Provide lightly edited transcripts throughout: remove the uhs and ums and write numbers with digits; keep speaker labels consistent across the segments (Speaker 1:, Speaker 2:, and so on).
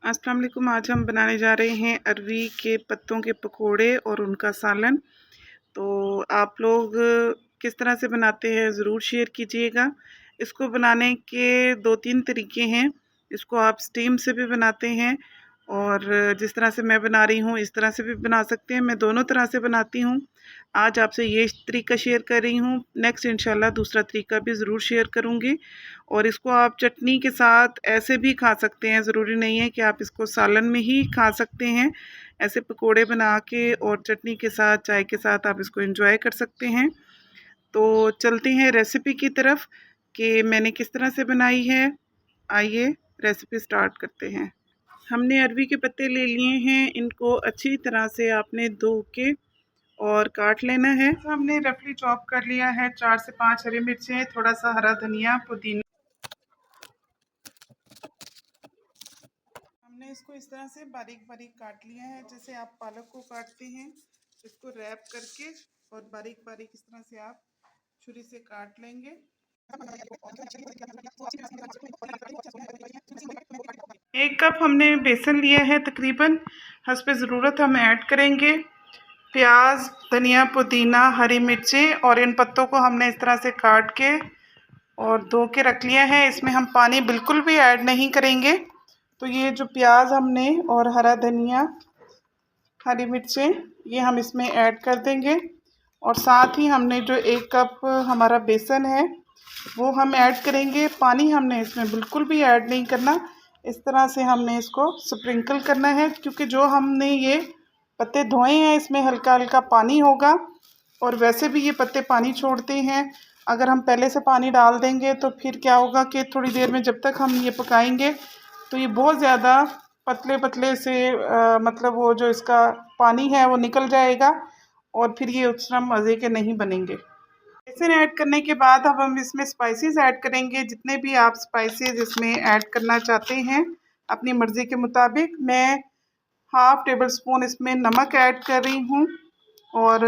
Speaker 1: अस्सलाम वालेकुम। आज हम बनाने जा रहे हैं अरवी के पत्तों के पकोड़े और उनका सालन। तो आप लोग किस तरह से बनाते हैं ज़रूर शेयर कीजिएगा। इसको बनाने के 2-3 तरीके हैं। इसको आप स्टीम से भी बनाते हैं और जिस तरह से मैं बना रही हूँ इस तरह से भी बना सकते हैं। मैं दोनों तरह से बनाती हूँ। आज आपसे ये तरीका शेयर कर रही हूँ, नेक्स्ट इंशाल्लाह दूसरा तरीका भी ज़रूर शेयर करूँगी। और इसको आप चटनी के साथ ऐसे भी खा सकते हैं, ज़रूरी नहीं है कि आप इसको सालन में ही खा सकते हैं। ऐसे पकोड़े बना के और चटनी के साथ, चाय के साथ आप इसको एंजॉय कर सकते हैं। तो चलते हैं रेसिपी की तरफ कि मैंने किस तरह से बनाई है। आइए रेसिपी स्टार्ट करते हैं। हमने अरवी के पत्ते ले लिए हैं, इनको अच्छी तरह से आपने धो के और काट लेना है। तो हमने रफली चॉप कर लिया है 4 से 5 हरी मिर्चें, थोड़ा सा हरा धनिया, पुदीना। हमने इसको इस तरह से बारीक बारीक काट लिया है, जैसे आप पालक को काटते हैं। इसको रैप करके और बारीक बारीक इस तरह से आप छुरी से काट लेंगे। एक कप हमने बेसन लिया है तकरीबन, हस्बे ज़रूरत हम ऐड करेंगे प्याज, धनिया, पुदीना, हरी मिर्चें और इन पत्तों को हमने इस तरह से काट के और धो के रख लिया है। इसमें हम पानी बिल्कुल भी ऐड नहीं करेंगे। तो ये जो प्याज हमने और हरा धनिया, हरी मिर्चें, ये हम इसमें ऐड कर देंगे और साथ ही हमने जो 1 कप हमारा बेसन है वो हम ऐड करेंगे। पानी हमने इसमें बिल्कुल भी ऐड नहीं करना। इस तरह से हमने इसको स्प्रिंकल करना है, क्योंकि जो हमने ये पत्ते धोए हैं इसमें हल्का हल्का पानी होगा और वैसे भी ये पत्ते पानी छोड़ते हैं। अगर हम पहले से पानी डाल देंगे तो फिर क्या होगा कि थोड़ी देर में जब तक हम ये पकाएंगे तो ये बहुत ज़्यादा पतले पतले से मतलब वो जो इसका पानी है वो निकल जाएगा और फिर ये उतना मज़े के नहीं बनेंगे। बेसन ऐड करने के बाद अब हम इसमें स्पाइसेस ऐड करेंगे, जितने भी आप स्पाइसेस इसमें ऐड करना चाहते हैं अपनी मर्ज़ी के मुताबिक। मैं हाफ़ टेबल स्पून इसमें नमक ऐड कर रही हूँ और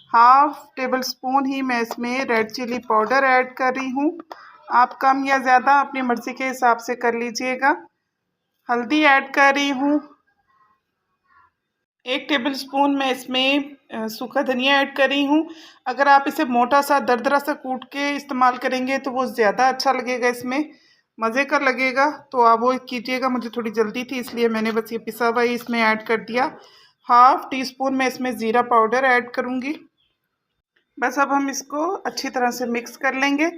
Speaker 1: हाफ़ टेबल स्पून ही मैं इसमें रेड चिली पाउडर ऐड कर रही हूँ। आप कम या ज़्यादा अपनी मर्ज़ी के हिसाब से कर लीजिएगा। हल्दी ऐड कर रही हूँ। 1 टेबल स्पून मैं इसमें सूखा धनिया ऐड कर रही हूँ। अगर आप इसे मोटा सा दरदरा सा कूट के इस्तेमाल करेंगे तो वो ज़्यादा अच्छा लगेगा, इसमें मज़े का लगेगा। तो आप वो कीजिएगा, मुझे थोड़ी जल्दी थी इसलिए मैंने बस ये पिसा हुआ ही इसमें ऐड कर दिया। हाफ़ टी स्पून मैं इसमें ज़ीरा पाउडर ऐड करूँगी। बस अब हम इसको अच्छी तरह से मिक्स कर लेंगे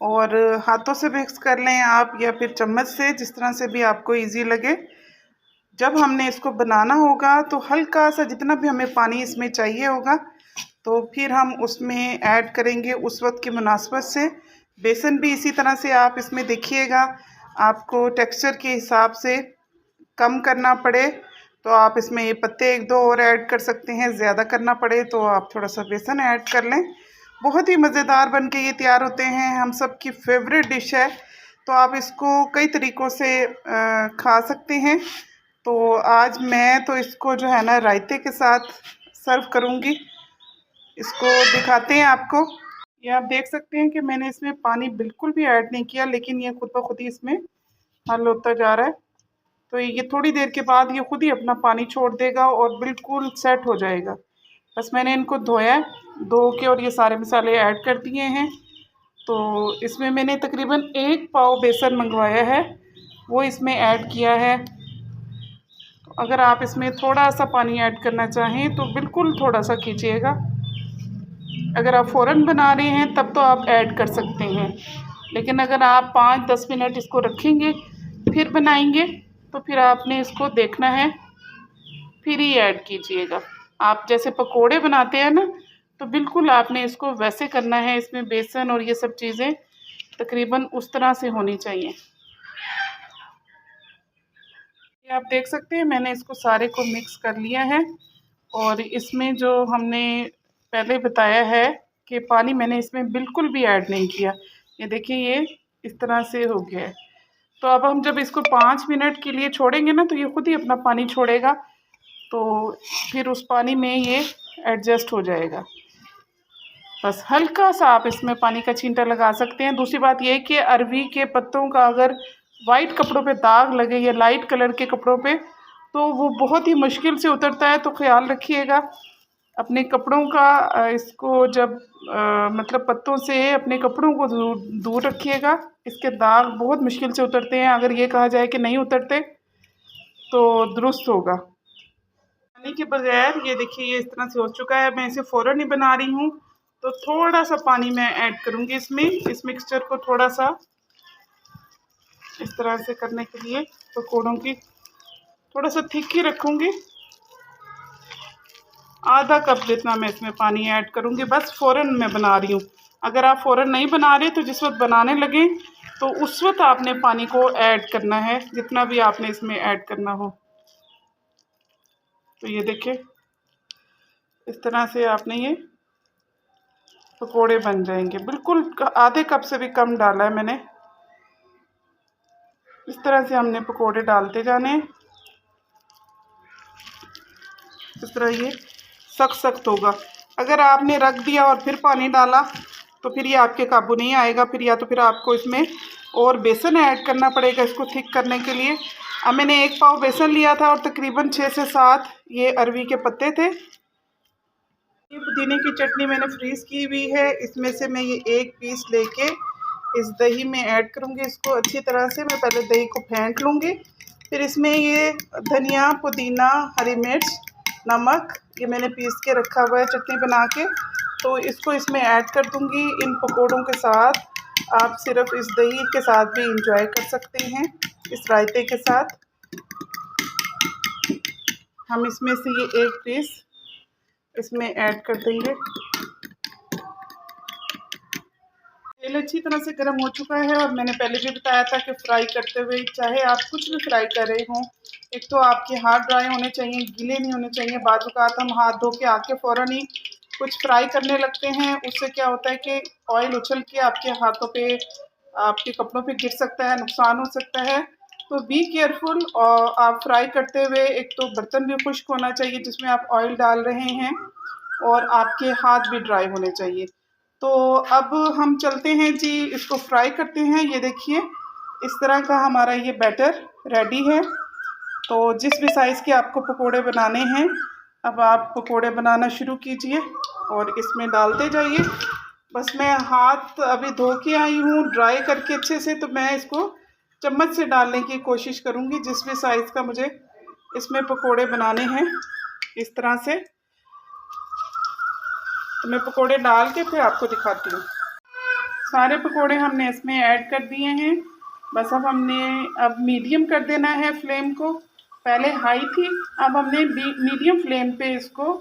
Speaker 1: और हाथों से मिक्स कर लें आप या फिर चम्मच से, जिस तरह से भी आपको ईजी लगे। जब हमने इसको बनाना होगा तो हल्का सा जितना भी हमें पानी इसमें चाहिए होगा तो फिर हम उसमें ऐड करेंगे उस वक्त की मुनासबत से। बेसन भी इसी तरह से आप इसमें देखिएगा, आपको टेक्सचर के हिसाब से कम करना पड़े तो आप इसमें ये पत्ते 1-2 और ऐड कर सकते हैं, ज़्यादा करना पड़े तो आप थोड़ा सा बेसन ऐड कर लें। बहुत ही मज़ेदार बन के ये तैयार होते हैं, हम सब की फेवरेट डिश है। तो आप इसको कई तरीक़ों से खा सकते हैं। तो आज मैं तो इसको जो है ना रायते के साथ सर्व करूँगी। इसको दिखाते हैं आपको। ये आप देख सकते हैं कि मैंने इसमें पानी बिल्कुल भी ऐड नहीं किया, लेकिन ये खुद ब खुद ही इसमें हल होता जा रहा है। तो ये थोड़ी देर के बाद ये खुद ही अपना पानी छोड़ देगा और बिल्कुल सेट हो जाएगा। बस मैंने इनको धोया है, धो के और ये सारे मसाले ऐड कर दिए हैं। तो इसमें मैंने तकरीबन 1 पाव बेसन मंगवाया है, वो इसमें ऐड किया है। तो अगर आप इसमें थोड़ा सा पानी ऐड करना चाहें तो बिल्कुल थोड़ा सा कीजिएगा। अगर आप फ़ौरन बना रहे हैं तब तो आप ऐड कर सकते हैं, लेकिन अगर आप 5-10 मिनट इसको रखेंगे फिर बनाएंगे तो फिर आपने इसको देखना है, फिर ही ऐड कीजिएगा। आप जैसे पकोड़े बनाते हैं ना, तो बिल्कुल आपने इसको वैसे करना है। इसमें बेसन और ये सब चीज़ें तकरीबन उस तरह से होनी चाहिए। ये आप देख सकते हैं मैंने इसको सारे को मिक्स कर लिया है और इसमें जो हमने पहले बताया है कि पानी मैंने इसमें बिल्कुल भी ऐड नहीं किया। ये देखिए ये इस तरह से हो गया है। तो अब हम जब इसको 5 मिनट के लिए छोड़ेंगे ना तो ये खुद ही अपना पानी छोड़ेगा, तो फिर उस पानी में ये एडजस्ट हो जाएगा। बस हल्का सा आप इसमें पानी का छींटा लगा सकते हैं। दूसरी बात ये कि अरवी के पत्तों का अगर वाइट कपड़ों पे दाग लगे या लाइट कलर के कपड़ों पे, तो वो बहुत ही मुश्किल से उतरता है। तो ख्याल रखिएगा अपने कपड़ों का, इसको जब मतलब पत्तों से अपने कपड़ों को दूर दूर रखिएगा। इसके दाग बहुत मुश्किल से उतरते हैं। अगर ये कहा जाए कि नहीं उतरते तो दुरुस्त होगा। पानी के बगैर ये देखिए ये इस तरह से हो चुका है। मैं इसे फ़ौरन ही बना रही हूँ, तो थोड़ा सा पानी मैं ऐड करूँगी इसमें, इस मिक्सचर को थोड़ा सा इस तरह से करने के लिए पकौड़ों की थोड़ा सा थिक ही रखूँगी। आधा कप जितना मैं इसमें पानी ऐड करूँगी। बस फ़ौरन मैं बना रही हूँ। अगर आप फ़ौरन नहीं बना रहे तो जिस वक्त बनाने लगें तो उस वक्त आपने पानी को ऐड करना है, जितना भी आपने इसमें ऐड करना हो। तो ये देखिए इस तरह से आपने ये पकोड़े बन जाएंगे। बिल्कुल आधे कप से भी कम डाला है मैंने। इस तरह से हमने पकोड़े डालते जाने हैं। इस तरह ये सख्त सख्त होगा। अगर आपने रख दिया और फिर पानी डाला तो फिर ये आपके काबू नहीं आएगा। फिर या तो फिर आपको इसमें और बेसन ऐड करना पड़ेगा इसको थिक करने के लिए। अब मैंने 1 पाव बेसन लिया था और तकरीबन 6 से 7 ये अरवी के पत्ते थे। ये पुदीने की चटनी मैंने फ्रीज़ की हुई है। इसमें से मैं ये 1 पीस लेके इस दही में ऐड करूँगी। इसको अच्छी तरह से मैं पहले दही को फेंट लूँगी। फिर इसमें ये धनिया, पुदीना, हरी मिर्च, नमक ये मैंने पीस के रखा हुआ है चटनी बना के, तो इसको इसमें ऐड कर दूँगी इन पकोड़ों के साथ। आप सिर्फ इस दही के साथ भी इंजॉय कर सकते हैं, इस रायते के साथ। हम इसमें से ये 1 पीस इसमें ऐड कर देंगे। तेल अच्छी तरह से गर्म हो चुका है और मैंने पहले भी बताया था कि फ्राई करते हुए चाहे आप कुछ भी फ्राई कर रहे हों, एक तो आपके हाथ ड्राई होने चाहिए, गीले नहीं होने चाहिए। बाद औक़ात हम हाथ धो के आके फ़ौरन ही कुछ फ्राई करने लगते हैं। उससे क्या होता है कि ऑयल उछल के आपके हाथों पे, आपके कपड़ों पे गिर सकता है, नुकसान हो सकता है। तो बी केयरफुल। और आप फ्राई करते हुए एक तो बर्तन भी खुश्क होना चाहिए जिसमें आप ऑयल डाल रहे हैं, और आपके हाथ भी ड्राई होने चाहिए। तो अब हम चलते हैं जी, इसको फ्राई करते हैं। ये देखिए इस तरह का हमारा ये बैटर रेडी है। तो जिस भी साइज़ के आपको पकोड़े बनाने हैं, अब आप पकोड़े बनाना शुरू कीजिए और इसमें डालते जाइए। बस मैं हाथ अभी धो के आई हूँ ड्राई करके अच्छे से, तो मैं इसको चम्मच से डालने की कोशिश करूँगी जिस भी साइज़ का मुझे इसमें पकोड़े बनाने हैं। इस तरह से तो मैं पकोड़े डाल के फिर आपको दिखाती हूँ। सारे पकोड़े हमने इसमें ऐड कर दिए हैं। बस अब मीडियम कर देना है फ्लेम को। पहले हाई थी, अब हमने मीडियम फ्लेम पे इसको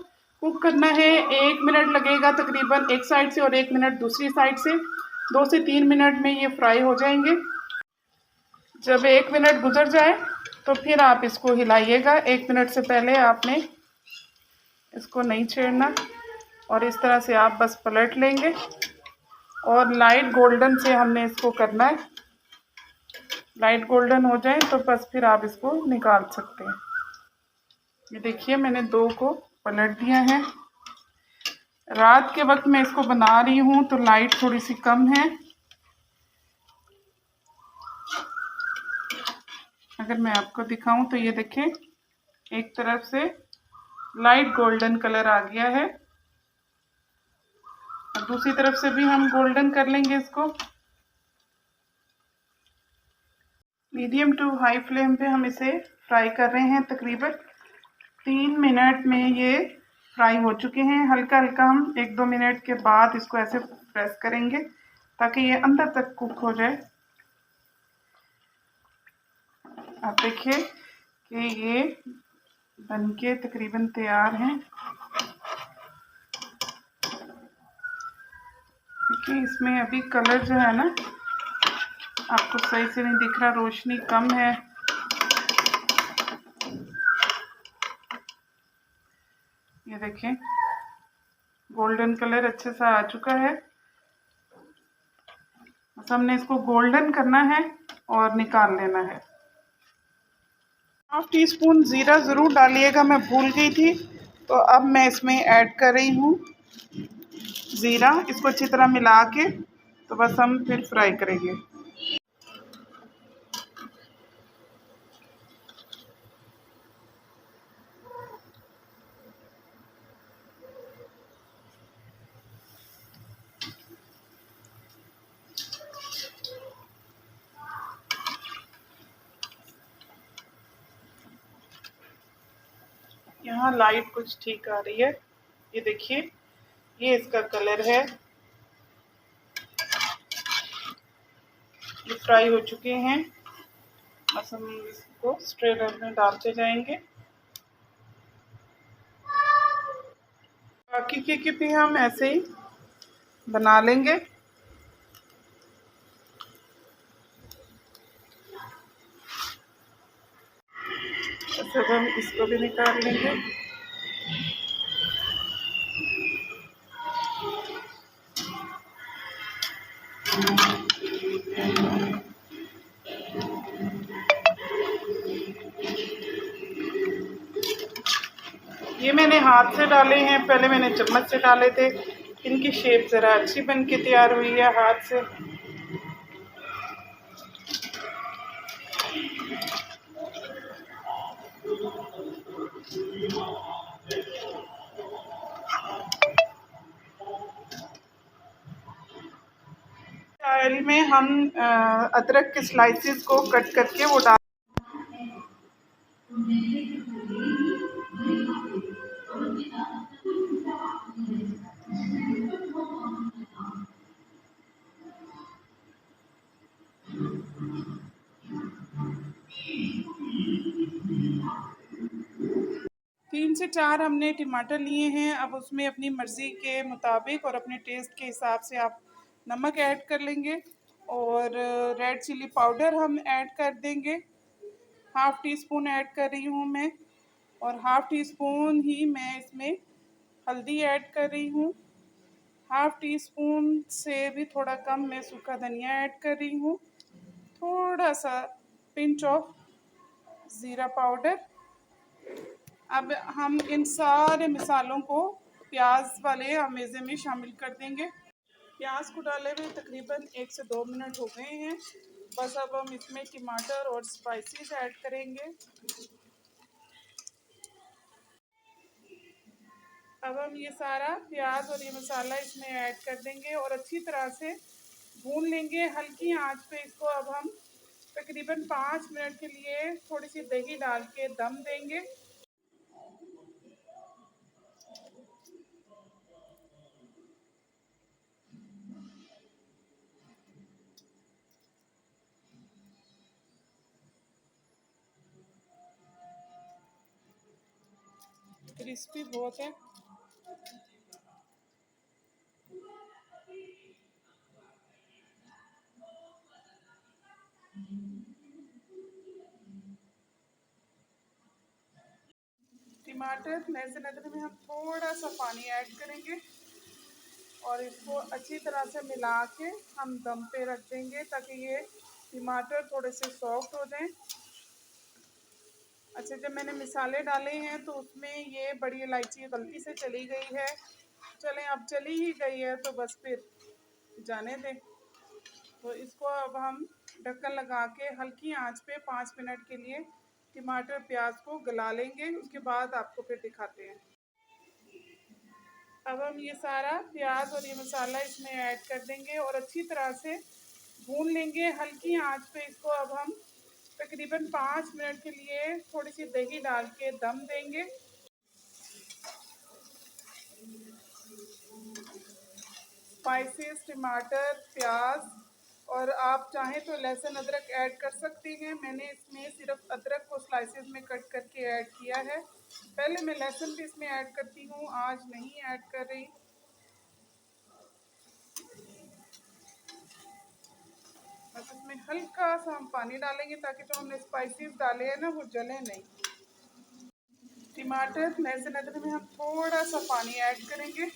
Speaker 1: कुक करना है। 1 मिनट लगेगा तकरीबन एक साइड से और 1 मिनट दूसरी साइड से। 2 से 3 मिनट में ये फ्राई हो जाएंगे। जब 1 मिनट गुजर जाए तो फिर आप इसको हिलाइएगा। 1 मिनट से पहले आपने इसको नहीं छेड़ना, और इस तरह से आप बस पलट लेंगे और लाइट गोल्डन से हमने इसको करना है। लाइट गोल्डन हो जाए तो बस फिर आप इसको निकाल सकते हैं। ये देखिए मैंने 2 को पलट दिया है। रात के वक्त मैं इसको बना रही हूँ तो लाइट थोड़ी सी कम है। अगर मैं आपको दिखाऊं तो ये देखें एक तरफ से लाइट गोल्डन कलर आ गया है और दूसरी तरफ से भी हम गोल्डन कर लेंगे इसको। मीडियम टू हाई फ्लेम पे हम इसे फ्राई कर रहे हैं। तकरीबन 3 मिनट में ये फ्राई हो चुके हैं। हल्का हल्का हम 1-2 मिनट के बाद इसको ऐसे प्रेस करेंगे ताकि ये अंदर तक कुक हो जाए। आप देखिए कि ये बनके तकरीबन तैयार हैं। देखिए इसमें अभी कलर जो है ना आपको सही से नहीं दिख रहा, रोशनी कम है। ये देखें गोल्डन कलर अच्छे से आ चुका है। बस हमने इसको गोल्डन करना है और निकाल लेना है। 1/2 टीस्पून ज़ीरा ज़रूर डालिएगा, मैं भूल गई थी। तो अब मैं इसमें ऐड कर रही हूँ ज़ीरा। इसको अच्छी तरह मिला के तो बस हम फिर फ्राई करेंगे। यहाँ लाइट कुछ ठीक आ रही है। ये देखिए, ये इसका कलर है। ये फ्राई हो चुके हैं। बस हम इसको स्ट्रेनर में डालते जाएंगे। बाकी के भी हम ऐसे ही बना लेंगे। ऐसे हम इसको भी निकाल लेंगे। ये मैंने हाथ से डाले हैं, पहले मैंने चम्मच से डाले थे। इनकी शेप ज़रा अच्छी बन के तैयार हुई है हाथ से। ऑयल में हम अदरक के स्लाइसेस को कट करके वो डाल 3 से 4 हमने टमाटर लिए हैं। अब उसमें अपनी मर्ज़ी के मुताबिक और अपने टेस्ट के हिसाब से आप नमक ऐड कर लेंगे और रेड चिली पाउडर हम ऐड कर देंगे। हाफ़ टी स्पून ऐड कर रही हूँ मैं, और हाफ़ टी स्पून ही मैं इसमें हल्दी ऐड कर रही हूँ। हाफ़ टी स्पून से भी थोड़ा कम मैं सूखा धनिया ऐड कर रही हूँ। थोड़ा सा पिंच ऑफ ज़ीरा पाउडर। अब हम इन सारे मसालों को प्याज वाले अमेज़े में शामिल कर देंगे। प्याज को डाले हुए तकरीबन 1 से 2 मिनट हो गए हैं। बस अब हम इसमें टमाटर और स्पाइसेस ऐड करेंगे। अब हम ये सारा प्याज और ये मसाला इसमें ऐड कर देंगे और अच्छी तरह से भून लेंगे हल्की आंच पे। इसको अब हम तकरीबन 5 मिनट के लिए थोड़ी सी दही डाल के दम देंगे। क्रिस्पी बहुत है। टमाटर मैसे नजर में हम थोड़ा सा पानी ऐड करेंगे और इसको अच्छी तरह से मिला के हम दम पे रख देंगे ताकि ये टमाटर थोड़े से सॉफ्ट हो जाएं। अच्छा, जब मैंने मसाले डाले हैं तो उसमें ये बड़ी इलायची गलती से चली गई है। चलें, अब चली ही गई है तो बस फिर जाने दें। तो इसको अब हम ढक्कन लगा के हल्की आंच पे 5 मिनट के लिए टमाटर प्याज को गला लेंगे। उसके बाद आपको फिर दिखाते हैं। अब हम ये सारा प्याज और ये मसाला इसमें ऐड कर देंगे और अच्छी तरह से भून लेंगे हल्की आंच पे। इसको अब हम तकरीबन 5 मिनट के लिए थोड़ी सी दही डाल के दम देंगे। स्पाइसेस, टमाटर, प्याज और आप चाहें तो लहसुन अदरक ऐड कर सकते हैं। मैंने इसमें सिर्फ अदरक को स्लाइसेस में कट करके ऐड किया है। पहले मैं लहसुन भी इसमें ऐड करती हूँ, आज नहीं ऐड कर रही। बस इसमें हल्का सा हम पानी डालेंगे ताकि जो हमने स्पाइसेस डाले हैं ना वो जले नहीं। टमाटर लहसुन अदरक में हम थोड़ा सा पानी ऐड करेंगे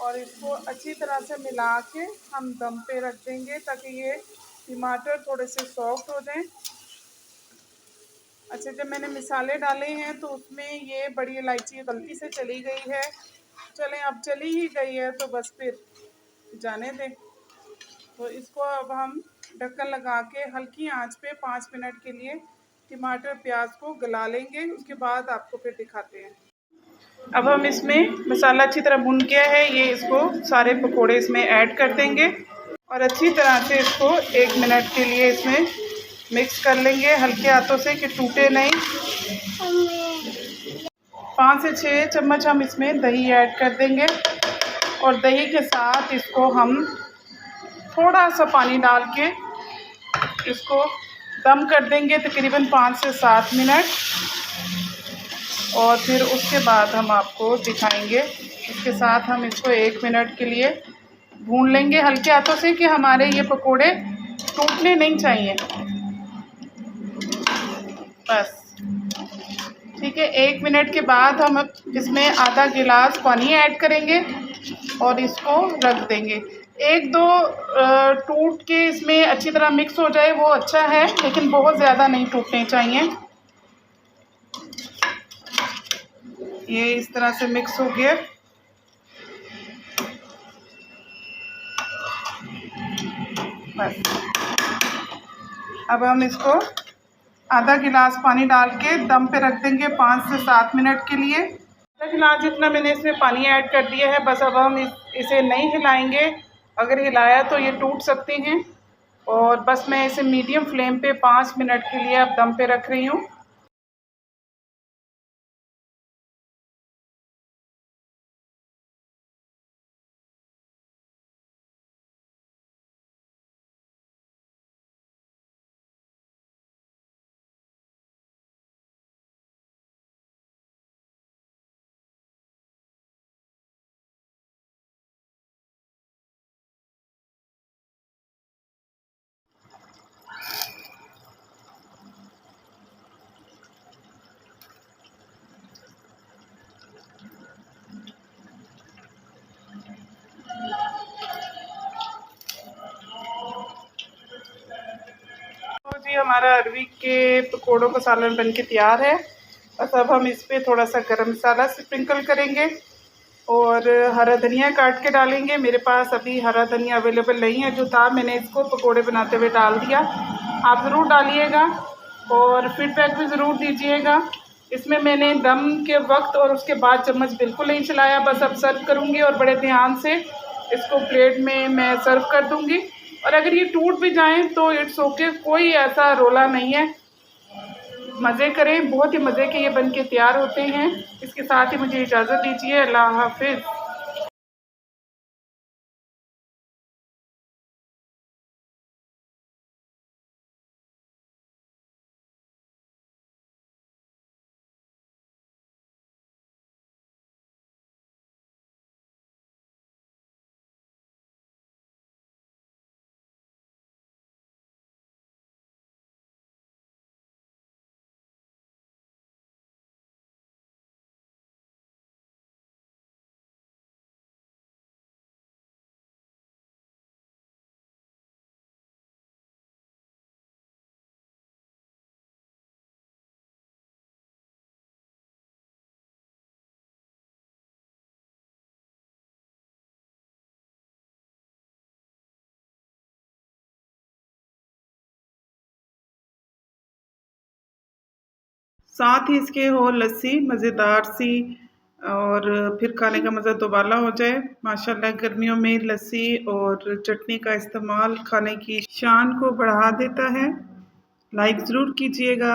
Speaker 1: और इसको अच्छी तरह से मिला के हम दम पे रख देंगे ताकि ये टमाटर थोड़े से सॉफ्ट हो जाएं। अच्छा, जब मैंने मसाले डाले हैं तो उसमें ये बड़ी इलायची गलती से चली गई है। चलें, अब चली ही गई है तो बस फिर जाने दें। तो इसको अब हम ढक्कन लगा के हल्की आंच पे 5 मिनट के लिए टमाटर प्याज को गला लेंगे। उसके बाद आपको फिर दिखाते हैं। अब हम इसमें मसाला अच्छी तरह भुन गया है, ये इसको सारे पकोड़े इसमें ऐड कर देंगे और अच्छी तरह से इसको 1 मिनट के लिए इसमें मिक्स कर लेंगे हल्के हाथों से कि टूटे नहीं। 5 से 6 चम्मच हम इसमें दही ऐड कर देंगे और दही के साथ इसको हम थोड़ा सा पानी डाल के इसको दम कर देंगे तकरीबन 5 से 7 मिनट। और फिर उसके बाद हम आपको दिखाएंगे। इसके साथ हम इसको 1 मिनट के लिए भून लेंगे हल्के हाथों से कि हमारे ये पकोड़े टूटने नहीं चाहिए। बस ठीक है। 1 मिनट के बाद हम इसमें आधा गिलास पानी ऐड करेंगे और इसको रख देंगे। 1-2 टूट के इसमें अच्छी तरह मिक्स हो जाए वो अच्छा है, लेकिन बहुत ज़्यादा नहीं टूटने चाहिए। ये इस तरह से मिक्स हो गया। बस अब हम इसको आधा गिलास पानी डाल के दम पे रख देंगे 5 से 7 मिनट के लिए। आधा गिलास जितना मैंने इसमें पानी ऐड कर दिया है। बस अब हम इसे नहीं हिलाएंगे, अगर हिलाया तो ये टूट सकते हैं। और बस मैं इसे मीडियम फ्लेम पे 5 मिनट के लिए अब दम पे रख रही हूँ। तो जी हमारा अरवी के पकोड़ों का सालन बनके तैयार है। बस अब हम इस पर थोड़ा सा गरम मसाला स्प्रिंकल करेंगे और हरा धनिया काट के डालेंगे। मेरे पास अभी हरा धनिया अवेलेबल नहीं है, जो था मैंने इसको पकोड़े बनाते हुए डाल दिया। आप ज़रूर डालिएगा और फीडबैक भी ज़रूर दीजिएगा। इसमें मैंने दम के वक्त और उसके बाद चम्मच बिल्कुल नहीं चलाया। बस अब सर्व करूँगी और बड़े ध्यान से इसको प्लेट में मैं सर्व कर दूँगी। और अगर ये टूट भी जाएं तो इट्स ओके, कोई ऐसा रोला नहीं है। मज़े करें, बहुत ही मज़े के ये बन के तैयार होते हैं। इसके साथ ही मुझे इजाज़त दीजिए। अल्लाह हाफिज़। साथ ही इसके हो लस्सी मज़ेदार सी, और फिर खाने का मज़ा दोबाला हो जाए। माशाल्लाह गर्मियों में लस्सी और चटनी का इस्तेमाल खाने की शान को बढ़ा देता है। लाइक ज़रूर कीजिएगा।